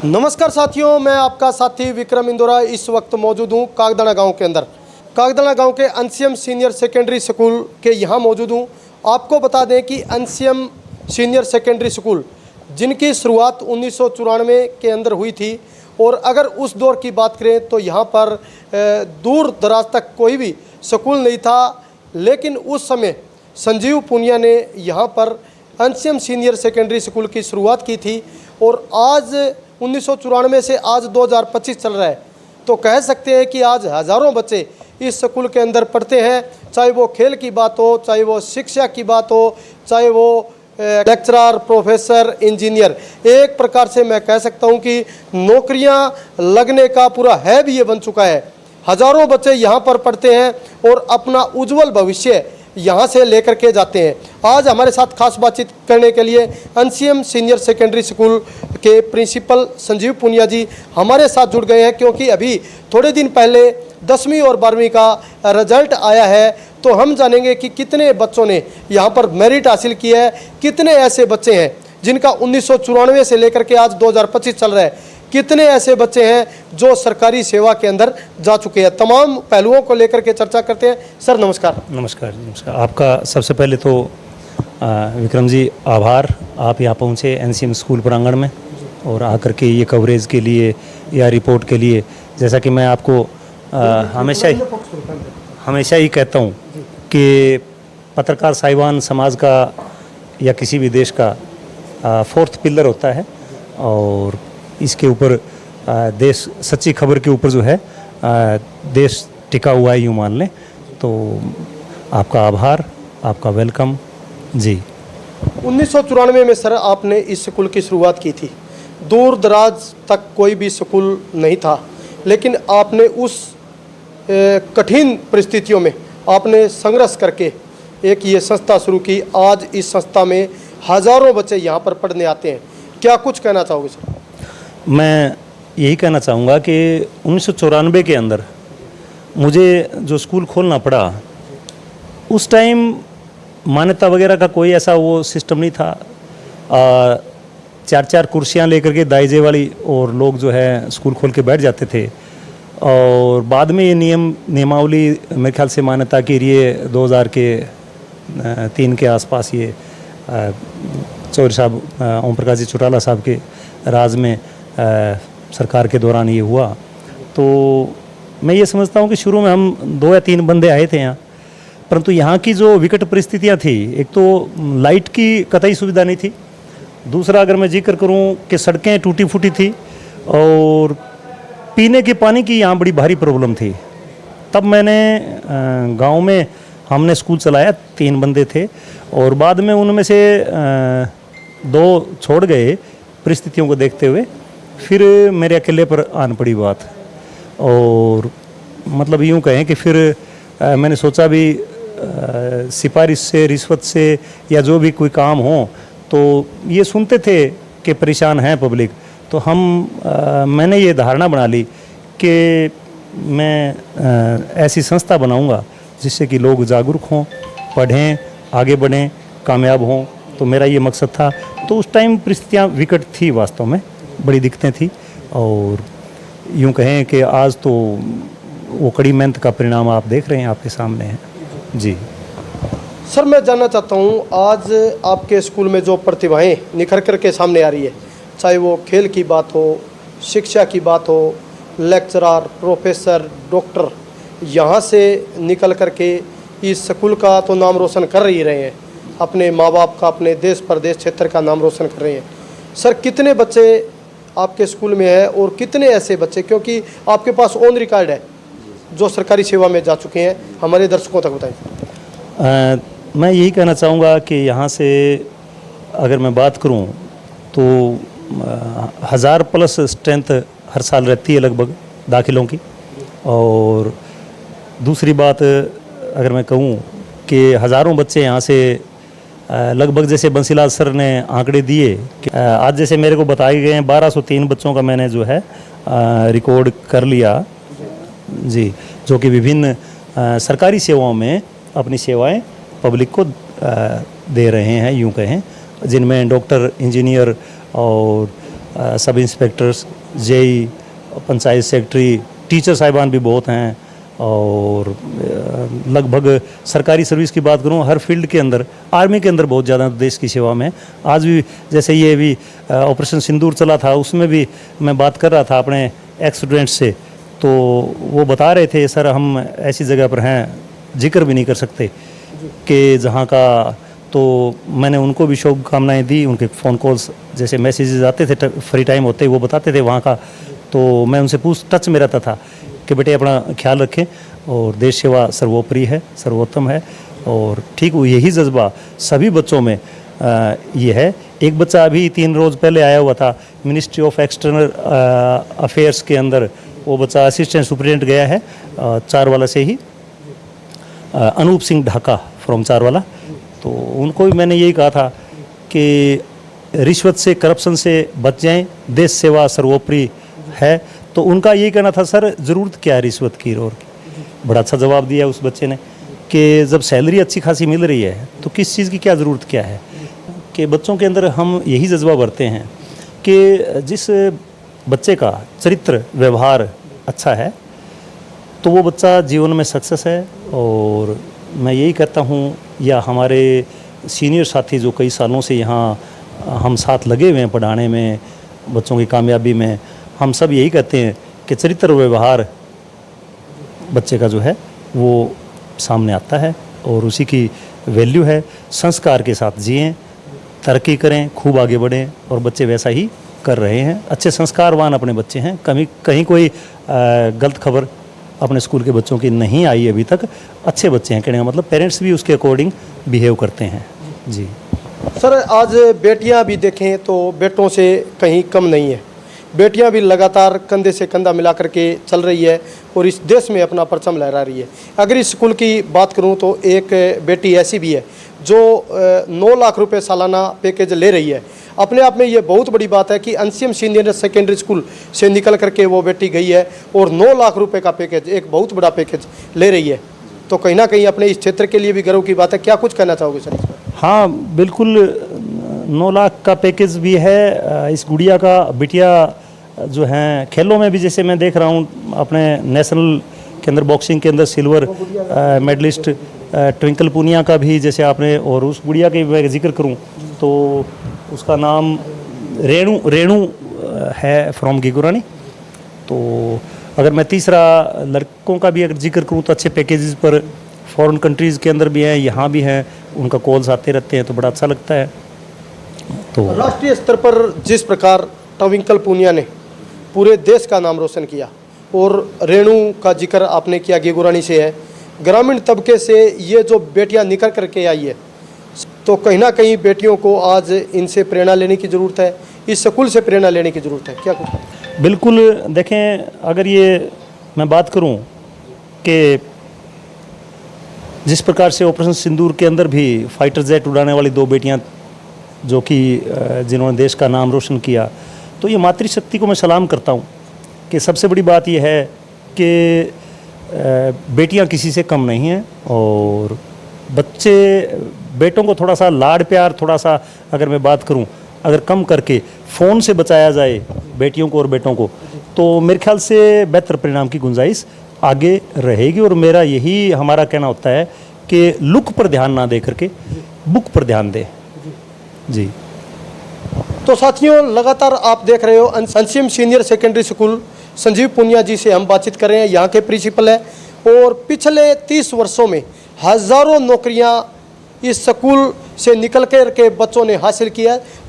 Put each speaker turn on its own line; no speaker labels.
नमस्कार साथियों, मैं आपका साथी विक्रम इंदौरा इस वक्त मौजूद हूँ कागदाना गांव के अंदर। कागदाना गांव के एनसीएम सीनियर सेकेंडरी स्कूल के यहाँ मौजूद हूँ। आपको बता दें कि एनसीएम सीनियर सेकेंडरी स्कूल जिनकी शुरुआत 1994 के अंदर हुई थी, और अगर उस दौर की बात करें तो यहाँ पर दूर दराज तक कोई भी स्कूल नहीं था। लेकिन उस समय संजीव पुनिया ने यहाँ पर एनसीएम सीनियर सेकेंडरी स्कूल की शुरुआत की थी, और आज 1994 से आज 2025 चल रहा है, तो कह सकते हैं कि आज हज़ारों बच्चे इस स्कूल के अंदर पढ़ते हैं। चाहे वो खेल की बात हो, चाहे वो शिक्षा की बात हो, चाहे वो लेक्चरर, प्रोफेसर, इंजीनियर, एक प्रकार से मैं कह सकता हूं कि नौकरियां लगने का पूरा है भी ये बन चुका है। हज़ारों बच्चे यहाँ पर पढ़ते हैं और अपना उज्जवल भविष्य यहाँ से लेकर के जाते हैं। आज हमारे साथ खास बातचीत करने के लिए एनसीएम सीनियर सेकेंडरी स्कूल के प्रिंसिपल संजीव पुनिया जी हमारे साथ जुड़ गए हैं, क्योंकि अभी थोड़े दिन पहले 10वीं और 12वीं का रिजल्ट आया है। तो हम जानेंगे कि कितने बच्चों ने यहाँ पर मेरिट हासिल किया है, कितने ऐसे बच्चे हैं जिनका 1994 से लेकर के आज 2025 चल रहा है, कितने ऐसे बच्चे हैं जो सरकारी सेवा के अंदर जा चुके हैं। तमाम पहलुओं को लेकर के चर्चा करते हैं। सर नमस्कार।
नमस्कार। नमस्कार। आपका सबसे पहले तो विक्रम जी आभार, आप यहाँ पहुँचे एनसीएम स्कूल प्रांगण में और आकर के ये कवरेज के लिए या रिपोर्ट के लिए, जैसा कि मैं आपको हमेशा ही कहता हूँ कि पत्रकार साहिबान समाज का या किसी भी देश का फोर्थ पिलर होता है, और इसके ऊपर देश, सच्ची खबर के ऊपर जो है देश टिका हुआ है, यूँ मान लें। तो आपका आभार, आपका वेलकम जी।
1994 में सर आपने इस स्कूल की शुरुआत की थी। दूर दराज तक कोई भी स्कूल नहीं था, लेकिन आपने उस कठिन परिस्थितियों में आपने संघर्ष करके एक ये संस्था शुरू की। आज इस संस्था में हज़ारों बच्चे यहाँ पर पढ़ने आते हैं। क्या कुछ कहना चाहोगे सर?
मैं यही कहना चाहूँगा कि 1994 के अंदर मुझे जो स्कूल खोलना पड़ा, उस टाइम मान्यता वगैरह का कोई ऐसा वो सिस्टम नहीं था। 4-4 कुर्सियाँ लेकर के दाइजे वाली, और लोग जो है स्कूल खोल के बैठ जाते थे। और बाद में ये नियमावली मेरे ख्याल से मान्यता के लिए 2003 के आसपास ये चौधरी साहब, ओम प्रकाश जी चौटाला साहब के राज में सरकार के दौरान ये हुआ। तो मैं ये समझता हूँ कि शुरू में हम 2 या 3 बंदे आए थे यहाँ, परंतु यहाँ की जो विकट परिस्थितियाँ थी, एक तो लाइट की कतई सुविधा नहीं थी, दूसरा अगर मैं जिक्र करूँ कि सड़कें टूटी फूटी थी, और पीने के पानी की यहाँ बड़ी भारी प्रॉब्लम थी। तब मैंने गांव में हमने स्कूल चलाया, 3 बंदे थे, और बाद में उनमें से 2 छोड़ गए परिस्थितियों को देखते हुए। फिर मेरे अकेले पर आन पड़ी बात, और मतलब यूँ कहें कि फिर मैंने सोचा भी सिफारिश से, रिश्वत से या जो भी कोई काम हो, तो ये सुनते थे कि परेशान है पब्लिक, तो मैंने ये धारणा बना ली कि मैं ऐसी संस्था बनाऊंगा जिससे कि लोग जागरूक हों, पढ़ें, आगे बढ़ें, कामयाब हों। तो मेरा ये मकसद था। तो उस टाइम परिस्थितियाँ विकट थी, वास्तव में बड़ी दिक्कतें थी, और यूँ कहें कि आज तो वो कड़ी मेहनत का परिणाम आप देख रहे हैं, आपके सामने है जी।
सर मैं जानना चाहता हूँ, आज आपके स्कूल में जो प्रतिभाएं निखर कर के सामने आ रही है, चाहे वो खेल की बात हो, शिक्षा की बात हो, लेक्चरर, प्रोफेसर, डॉक्टर, यहाँ से निकल कर के इस स्कूल का तो नाम रोशन कर ही रहे हैं, अपने माँ बाप का, अपने देश प्रदेश क्षेत्र का नाम रोशन कर रहे हैं। सर कितने बच्चे आपके स्कूल में है, और कितने ऐसे बच्चे, क्योंकि आपके पास ऑन रिकॉर्ड है, जो सरकारी सेवा में जा चुके हैं, हमारे दर्शकों तक बताएं।
मैं यही कहना चाहूँगा कि यहाँ से अगर मैं बात करूँ तो 1000+ स्ट्रेंथ हर साल रहती है लगभग दाखिलों की। और दूसरी बात अगर मैं कहूँ कि हज़ारों बच्चे यहाँ से लगभग, जैसे बंसीलाल सर ने आंकड़े दिए कि आज जैसे मेरे को बताए गए हैं 1203 बच्चों का मैंने जो है रिकॉर्ड कर लिया जी, जो कि विभिन्न सरकारी सेवाओं में अपनी सेवाएं पब्लिक को दे रहे हैं, यूँ कहें, जिनमें डॉक्टर, इंजीनियर और sub inspectors, JE, panchayat secretary, teacher साहिबान भी बहुत हैं। और लगभग सरकारी सर्विस की बात करूं, हर फील्ड के अंदर, आर्मी के अंदर बहुत ज़्यादा देश की सेवा में। आज भी जैसे ये भी ऑपरेशन सिंदूर चला था, उसमें भी मैं बात कर रहा था अपने एक्स स्टूडेंट्स से, तो वो बता रहे थे सर हम ऐसी जगह पर हैं, जिक्र भी नहीं कर सकते कि जहाँ का। तो मैंने उनको भी शुभकामनाएं दी, उनके फ़ोन कॉल्स जैसे मैसेजेस आते थे फ्री टाइम होते ही वो बताते थे वहाँ का। तो मैं उनसे टच में रहता था कि बेटे अपना ख्याल रखें और देश सेवा सर्वोपरि है, सर्वोत्तम है। और ठीक यही जज्बा सभी बच्चों में ये है। एक बच्चा अभी 3 रोज़ पहले आया हुआ था मिनिस्ट्री ऑफ एक्सटर्नल अफेयर्स के अंदर, वो बच्चा असिस्टेंट सुपरिटेंडेंट गया है चारवाला से ही, अनूप सिंह ढाका फ्रॉम चारवाला। तो उनको भी मैंने यही कहा था कि रिश्वत से, करप्शन से बच जाएं, देश सेवा सर्वोपरि है। तो उनका यही कहना था सर ज़रूरत क्या है रिश्वत की और की। बड़ा अच्छा जवाब दिया उस बच्चे ने कि जब सैलरी अच्छी खासी मिल रही है तो किस चीज़ की क्या ज़रूरत क्या है। कि बच्चों के अंदर हम यही जज्बा भरते हैं कि जिस बच्चे का चरित्र व्यवहार अच्छा है तो वो बच्चा जीवन में सक्सेस है। और मैं यही कहता हूँ, या हमारे सीनियर साथी जो कई सालों से यहाँ हम साथ लगे हुए हैं पढ़ाने में, बच्चों की कामयाबी में, हम सब यही कहते हैं कि चरित्र व्यवहार बच्चे का जो है वो सामने आता है और उसी की वैल्यू है। संस्कार के साथ जिएं, तरक्की करें, खूब आगे बढ़ें, और बच्चे वैसा ही कर रहे हैं। अच्छे संस्कारवान अपने बच्चे हैं, कहीं कोई गलत खबर अपने स्कूल के बच्चों की नहीं आई अभी तक। अच्छे बच्चे हैं, कहने का मतलब पेरेंट्स भी उसके अकॉर्डिंग बिहेव करते हैं। जी
सर, आज बेटियां भी देखें तो बेटों से कहीं कम नहीं है। बेटियां भी लगातार कंधे से कंधा मिला करके चल रही है और इस देश में अपना परचम लहरा रही है। अगर इस स्कूल की बात करूं तो एक बेटी ऐसी भी है जो 9 लाख रुपए सालाना पैकेज ले रही है। अपने आप में ये बहुत बड़ी बात है कि एनसीएम सीनियर सेकेंडरी स्कूल से निकल करके वो बेटी गई है और 9 लाख रुपए का पैकेज, एक बहुत बड़ा पैकेज ले रही है। तो कहीं ना कहीं अपने इस क्षेत्र के लिए भी गर्व की बात है। क्या कुछ कहना चाहोगे सर इसमें?
हाँ बिल्कुल, 9 लाख का पैकेज भी है। इस गुड़िया का बिटिया जो हैं खेलों में भी, जैसे मैं देख रहा हूँ अपने नेशनल के अंदर बॉक्सिंग के अंदर सिल्वर मेडलिस्ट ट्विंकल पूनिया का भी जैसे आपने, और उस गुड़िया के मैं जिक्र करूँ तो उसका नाम रेणु है फ्रॉम गिगुरानी। तो अगर मैं तीसरा लड़कों का भी अगर जिक्र करूँ तो अच्छे पैकेजेस पर फॉरेन कंट्रीज़ के अंदर भी हैं, यहाँ भी हैं, उनका कॉल्स आते रहते हैं तो बड़ा अच्छा लगता है। तो
राष्ट्रीय स्तर पर जिस प्रकार ट्विंकल पूनिया ने पूरे देश का नाम रोशन किया, और रेणु का जिक्र आपने किया गिगुरानी से है, ग्रामीण तबके से ये जो बेटियां निकल करके आई है, तो कहीं ना कहीं बेटियों को आज इनसे प्रेरणा लेने की ज़रूरत है, इस स्कूल से प्रेरणा लेने की ज़रूरत है। क्या कुछ?
बिल्कुल, देखें अगर ये मैं बात करूं कि जिस प्रकार से ऑपरेशन सिंदूर के अंदर भी फाइटर जेट उड़ाने वाली 2 बेटियां जो कि जिन्होंने देश का नाम रोशन किया, तो ये मातृशक्ति को मैं सलाम करता हूं कि सबसे बड़ी बात यह है कि बेटियां किसी से कम नहीं हैं। और बेटों को थोड़ा सा लाड प्यार, थोड़ा सा अगर मैं बात करूं, अगर कम करके फ़ोन से बचाया जाए बेटियों को और बेटों को, तो मेरे ख्याल से बेहतर परिणाम की गुंजाइश आगे रहेगी। और मेरा यही हमारा कहना होता है कि लुक पर ध्यान ना दे करके बुक पर ध्यान दे। जी
तो साथियों, लगातार आप देख रहे हो NCM senior secondary school, Sanjeev Punia ji से हम बातचीत कर रहे हैं। यहाँ के प्रिंसिपल है और पिछले 30 वर्षों में हज़ारों नौकरियाँ इस स्कूल से निकल कर के बच्चों ने हासिल किया है।